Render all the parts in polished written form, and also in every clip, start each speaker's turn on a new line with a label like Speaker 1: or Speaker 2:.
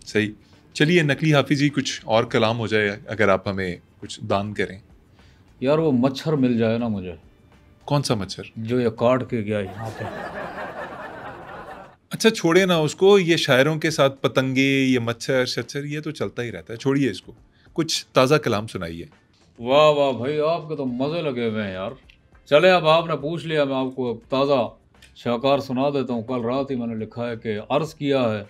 Speaker 1: सही। चलिए नकली हाफिज जी, कुछ और कलाम हो जाए अगर आप हमें कुछ दान करें।
Speaker 2: यार वो मच्छर मिल जाए ना मुझे,
Speaker 1: कौन सा मच्छर?
Speaker 2: जो ये काट के गया यहाँ पे।
Speaker 1: अच्छा छोड़े ना उसको, ये शायरों के साथ पतंगे, ये मच्छर शच्छर, ये तो चलता ही रहता है, छोड़िए इसको। कुछ ताज़ा कलाम सुनाइए।
Speaker 2: वाह वाह भाई, आपके तो मज़े लगे हुए हैं यार। चले, अब आपने पूछ लिया, मैं आपको अब ताज़ा शाहकार सुना देता हूँ। कल रात ही मैंने लिखा है कि अर्ज़ किया है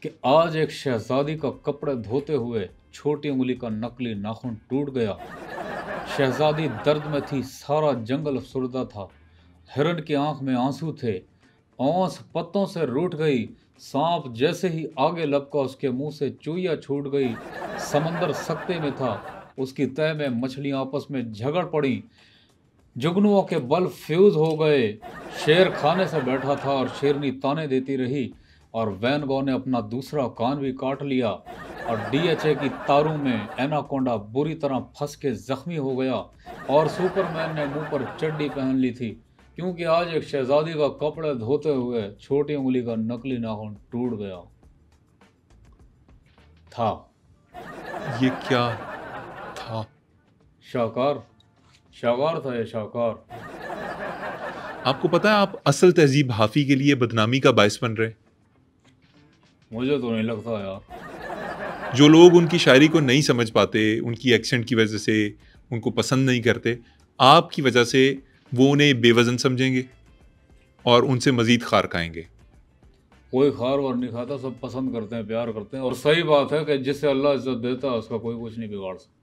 Speaker 2: कि आज एक शहजादी का कपड़े धोते हुए छोटी उंगली का नकली नाखून टूट गया। शहजादी दर्द में थी, सारा जंगल अफसरदा था। हिरन की आंख में आंसू थे, औंस पत्तों से रूठ गई। सांप जैसे ही आगे लपका, उसके मुंह से चुईया छूट गई। समंदर सकते में था, उसकी तह में मछलियां आपस में झगड़ पड़ी। जुगनुओं के बल फ्यूज हो गए। शेर खाने से बैठा था और शेरनी ताने देती रही। और वैन गो ने अपना दूसरा कान भी काट लिया। और डीएचए की तारों में एनाकोंडा बुरी तरह फंस के जख्मी हो गया। और सुपरमैन ने मुंह पर चड्डी पहन ली थी, क्योंकि आज एक शहजादी का कपड़े धोते हुए छोटी उंगली का नकली नाखून टूट गया था।
Speaker 1: ये क्या था?
Speaker 2: शाहकार, शाहकार था ये, शाहकार।
Speaker 1: आपको पता है आप असल तहजीब हाफी के लिए बदनामी का बायस बन रहे।
Speaker 2: मुझे तो नहीं लगता यार।
Speaker 1: जो लोग उनकी शायरी को नहीं समझ पाते, उनकी एक्सेंट की वजह से उनको पसंद नहीं करते, आपकी वजह से वो उन्हें बेवजन समझेंगे और उनसे मजीद खार खाएंगे।
Speaker 2: कोई खार वार नहीं खाता, सब पसंद करते हैं, प्यार करते हैं। और सही बात है कि जिससे अल्लाह इज्जत देता है उसका कोई कुछ नहीं बिगाड़ सकता।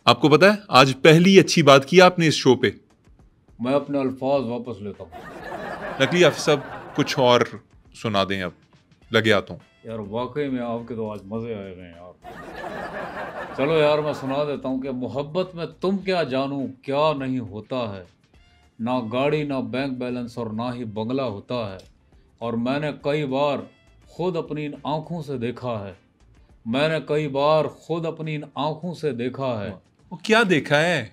Speaker 1: आपको पता है आज पहली अच्छी बात की आपने इस शो पे।
Speaker 2: मैं अपने अल्फाज वापस लेता हूँ।
Speaker 1: नकली हाफिज साहब कुछ और सुना दें, अब लगे आता हूँ।
Speaker 2: यार वाकई में आपके तो आज मज़े आए हुए हैं यार। चलो यार, मैं सुना देता हूँ कि मोहब्बत में तुम क्या जानूँ क्या नहीं होता है। ना गाड़ी, ना बैंक बैलेंस और ना ही बंगला होता है। और मैंने कई बार खुद अपनी इन आंखों से देखा है। मैंने कई बार खुद अपनी इन आंखों से देखा है।
Speaker 1: वो क्या देखा है?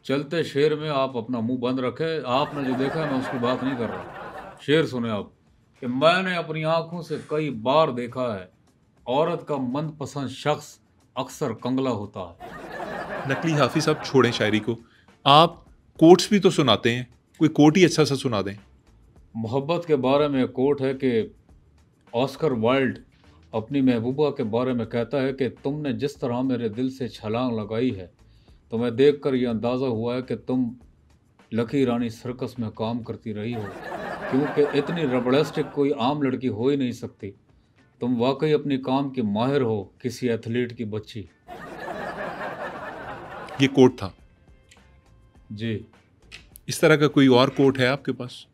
Speaker 2: चलते शेर में आप अपना मुंह बंद रखे। आपने जो देखा है मैं उसकी बात नहीं कर रहा। शेर सुने आप कि मैंने अपनी आंखों से कई बार देखा है, औरत का मनपसंद शख्स अक्सर कंगला होता है।
Speaker 1: नकली हाफिज साहब छोड़ें शायरी को, आप कोट्स भी तो सुनाते हैं, कोई कोट ही अच्छा सा सुना दें।
Speaker 2: मोहब्बत के बारे में कोट है कि ऑस्कर वाइल्ड अपनी महबूबा के बारे में कहता है कि तुमने जिस तरह मेरे दिल से छलांग लगाई है, तो मैं देखकर यह अंदाज़ा हुआ है कि तुम लकी रानी सर्कस में काम करती रही हो, क्योंकि इतनी रबड़स्टिक कोई आम लड़की हो ही नहीं सकती। तुम वाकई अपनी काम की माहिर हो, किसी एथलीट की बच्ची।
Speaker 1: ये कोट था।
Speaker 2: जी
Speaker 1: इस तरह का कोई और कोट है आपके पास?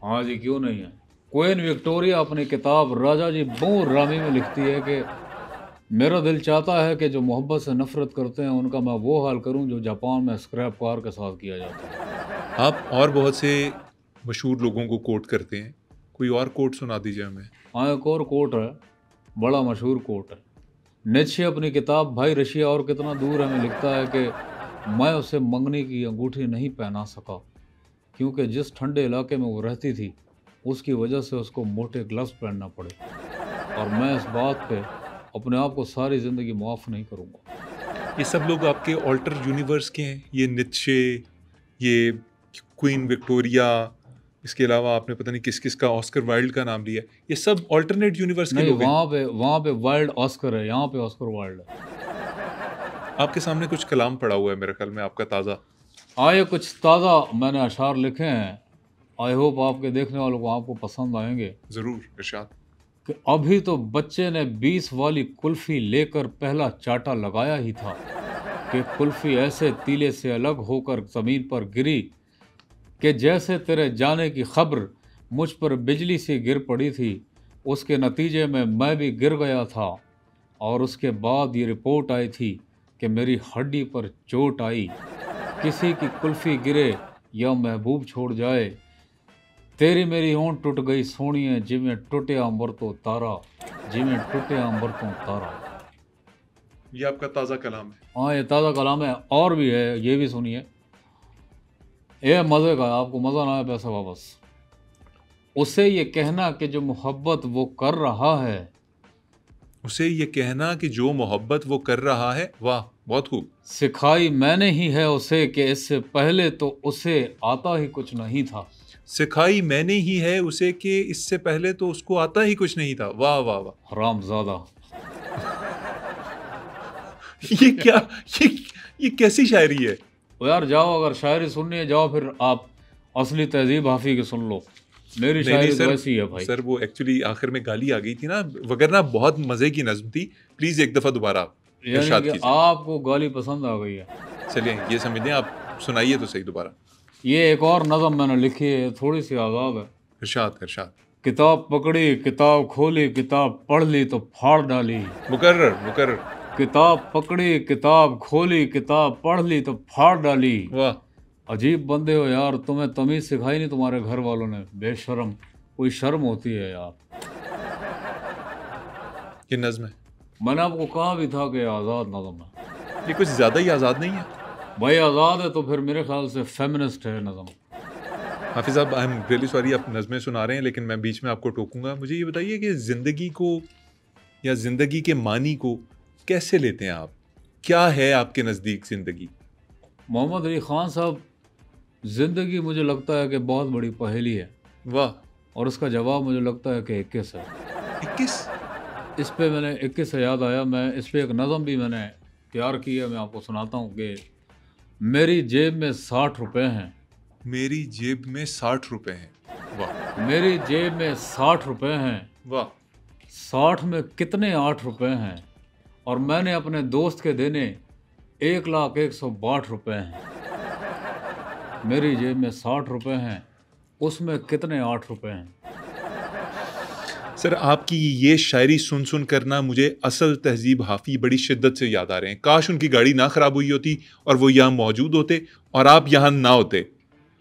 Speaker 2: हाँ जी, क्यों नहीं है। क्वीन विक्टोरिया अपनी किताब राजा जी बूर रामी में लिखती है कि मेरा दिल चाहता है कि जो मोहब्बत से नफरत करते हैं उनका मैं वो हाल करूं जो जापान में स्क्रैप कार के साथ किया जाता है।
Speaker 1: आप और बहुत से मशहूर लोगों को कोट करते हैं, कोई और कोट सुना दीजिए हमें।
Speaker 2: हाँ, एक और कोट है, बड़ा मशहूर कोट है। नीचे अपनी किताब भाई रशिया और कितना दूर है में लिखता है कि मैं उसे मंगनी की अंगूठी नहीं पहना सका, क्योंकि जिस ठंडे इलाके में वो रहती थी उसकी वजह से उसको मोटे ग्लव्स पहनना पड़े। और मैं इस बात पे अपने आप को सारी ज़िंदगी माफ़ नहीं करूँगा।
Speaker 1: ये सब लोग आपके ऑल्टर यूनिवर्स के हैं, ये नित्शे, ये क्वीन विक्टोरिया, इसके अलावा आपने पता नहीं किस किस का ऑस्कर वाइल्ड का नाम लिया, ये सब ऑल्टरनेट यूनिवर्स के
Speaker 2: नहीं,
Speaker 1: लोग हैं।
Speaker 2: वहाँ पे वाइल्ड ऑस्कर है, यहाँ पे ऑस्कर वाइल्ड है।
Speaker 1: आपके सामने कुछ कलाम पड़ा हुआ है मेरे ख्याल में आपका ताज़ा।
Speaker 2: आइए कुछ ताज़ा मैंने अशार लिखे हैं। आई होप आपके देखने वालों को आपको पसंद आएंगे।
Speaker 1: ज़रूर इरशाद।
Speaker 2: कि अभी तो बच्चे ने 20 वाली कुल्फ़ी लेकर पहला चाटा लगाया ही था कि कुल्फ़ी ऐसे तीले से अलग होकर ज़मीन पर गिरी कि जैसे तेरे जाने की खबर मुझ पर बिजली सी गिर पड़ी थी। उसके नतीजे में मैं भी गिर गया था। और उसके बाद ये रिपोर्ट आई थी कि मेरी हड्डी पर चोट आई। किसी की कुल्फ़ी गिरे या महबूब छोड़ जाए, तेरी मेरी होंठ टूट गई सोनिए, जिमें टूटिया अंबर तो तारा, जिमें टूटिया अंबर तो तारा।
Speaker 1: ये आपका ताज़ा कलाम है।
Speaker 2: हाँ, ये ताज़ा कलाम है, और भी है, ये भी सुनिए। ये मज़े का है, आपको मज़ा ना आए पैसा वापस। उसे ये कहना कि जो मोहब्बत वो कर रहा है,
Speaker 1: उसे ये कहना कि जो मोहब्बत वो कर रहा है, वाह बहुत खूब।
Speaker 2: सिखाई मैंने ही है उसे कि इससे पहले तो उसे आता ही कुछ नहीं था।
Speaker 1: सिखाई मैंने ही है उसे कि इससे पहले तो उसको आता ही कुछ नहीं था। वाह वाह वाह।
Speaker 2: हरामजादा।
Speaker 1: ये क्या, ये ये कैसी शायरी है?
Speaker 2: तो यार जाओ, अगर शायरी सुननी है जाओ फिर आप असली तहजीब हाफी की सुन लो। मेरी
Speaker 1: नहीं
Speaker 2: शायरी तो
Speaker 1: सर,
Speaker 2: ऐसी है भाई।
Speaker 1: सर वो एक्चुअली आखिर में गाली आ गई थी ना, वगरना बहुत मजे की नज्म थी। प्लीज एक दफा दोबारा आप
Speaker 2: यानी
Speaker 1: इरशाद
Speaker 2: कि
Speaker 1: कीजिए।
Speaker 2: आपको गाली पसंद आ गई है।
Speaker 1: चलिए ये समझ लें, आप सुनाइए तो सही दोबारा।
Speaker 2: ये एक और नज़म मैंने लिखी है, थोड़ी सी आज़ाद है।
Speaker 1: इरशाद इरशाद।
Speaker 2: किताब पकड़ी, किताब खोली, किताब पढ़ ली तो फाड़ डाली।
Speaker 1: मुकर्रर मुकर्रर।
Speaker 2: किताब पकड़ी, किताब खोली, किताब पढ़ ली तो फाड़ डाली।
Speaker 1: वाह।
Speaker 2: अजीब बंदे हो यार, तुम्हें तमीज़ सिखाई नहीं तुम्हारे घर वालों ने, बेशर्म। कोई शर्म होती है यार।
Speaker 1: ये नज्म है।
Speaker 2: मैंने आपको कहा भी था कि आज़ाद नज़म है।
Speaker 1: ये कुछ ज्यादा ही आजाद नहीं है?
Speaker 2: भाई आज़ाद है तो फिर मेरे ख्याल से फेमिनिस्ट है नज़म।
Speaker 1: हाफिज साहब, आई एम रियली सॉरी, आप नज़में सुना रहे हैं लेकिन मैं बीच में आपको टोकूंगा। मुझे ये बताइए कि ज़िंदगी को या ज़िंदगी के मानी को कैसे लेते हैं आप? क्या है आपके नज़दीक ज़िंदगी?
Speaker 2: मोहम्मद अली ख़ान साहब, ज़िंदगी मुझे लगता है कि बहुत बड़ी पहेली है,
Speaker 1: वाह।
Speaker 2: और उसका जवाब मुझे लगता है कि 21 है।
Speaker 1: 21?
Speaker 2: इस पे मैंने 21 से याद आया, मैं इस पे एक नज़म भी मैंने तैयार की है, मैं आपको सुनाता हूँ कि मेरी जेब में 60 रुपए हैं।
Speaker 1: मेरी जेब में 60 रुपए हैं। वाह
Speaker 2: मेरी जेब में 60 रुपए हैं।
Speaker 1: वाह।
Speaker 2: 60 में कितने 8 रुपए हैं, और मैंने अपने दोस्त के देने 1,01,62 रुपए हैं। मेरी जेब में 60 रुपए हैं, उसमें कितने 8 रुपए हैं।
Speaker 1: सर आपकी ये शायरी सुन सुन करना मुझे असल तहजीब हाफी बड़ी शिद्दत से याद आ रहे हैं। काश उनकी गाड़ी ना खराब हुई होती और वो यहाँ मौजूद होते और आप यहाँ ना होते।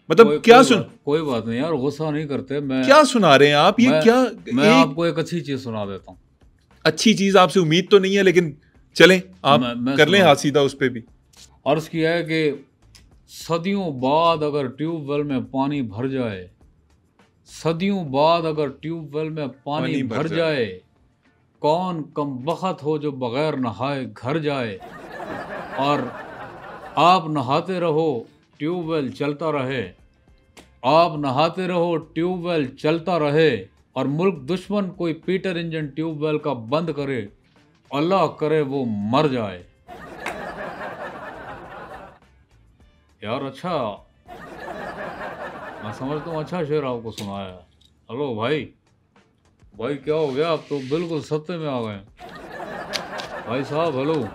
Speaker 1: मतलब क्या
Speaker 2: कोई बात नहीं यार, गुस्सा नहीं करते। मैं
Speaker 1: क्या सुना रहे हैं आप? ये क्या?
Speaker 2: मैं आपको एक अच्छी चीज सुना देता हूँ।
Speaker 1: अच्छी चीज आपसे उम्मीद तो नहीं है, लेकिन चलें आप
Speaker 2: मैं
Speaker 1: कर लें हाथ सीधा उस पे भी।
Speaker 2: अर्ज किया है कि सदियों बाद अगर ट्यूबवेल में पानी भर जाए, सदियों बाद अगर ट्यूबवेल में पानी भर जाए, कौन कमबख्त हो जो बगैर नहाए घर जाए। और आप नहाते रहो ट्यूबवेल चलता रहे, आप नहाते रहो ट्यूबवेल चलता रहे, और मुल्क दुश्मन कोई पीटर इंजन ट्यूबवेल का बंद करे, अल्लाह करे वो मर जाए। यार अच्छा, मैं समझता हूँ अच्छा शेर आपको सुनाया। हेलो भाई, भाई क्या हो गया? आप तो बिल्कुल सत्ते में आ गए भाई साहब। हेलो।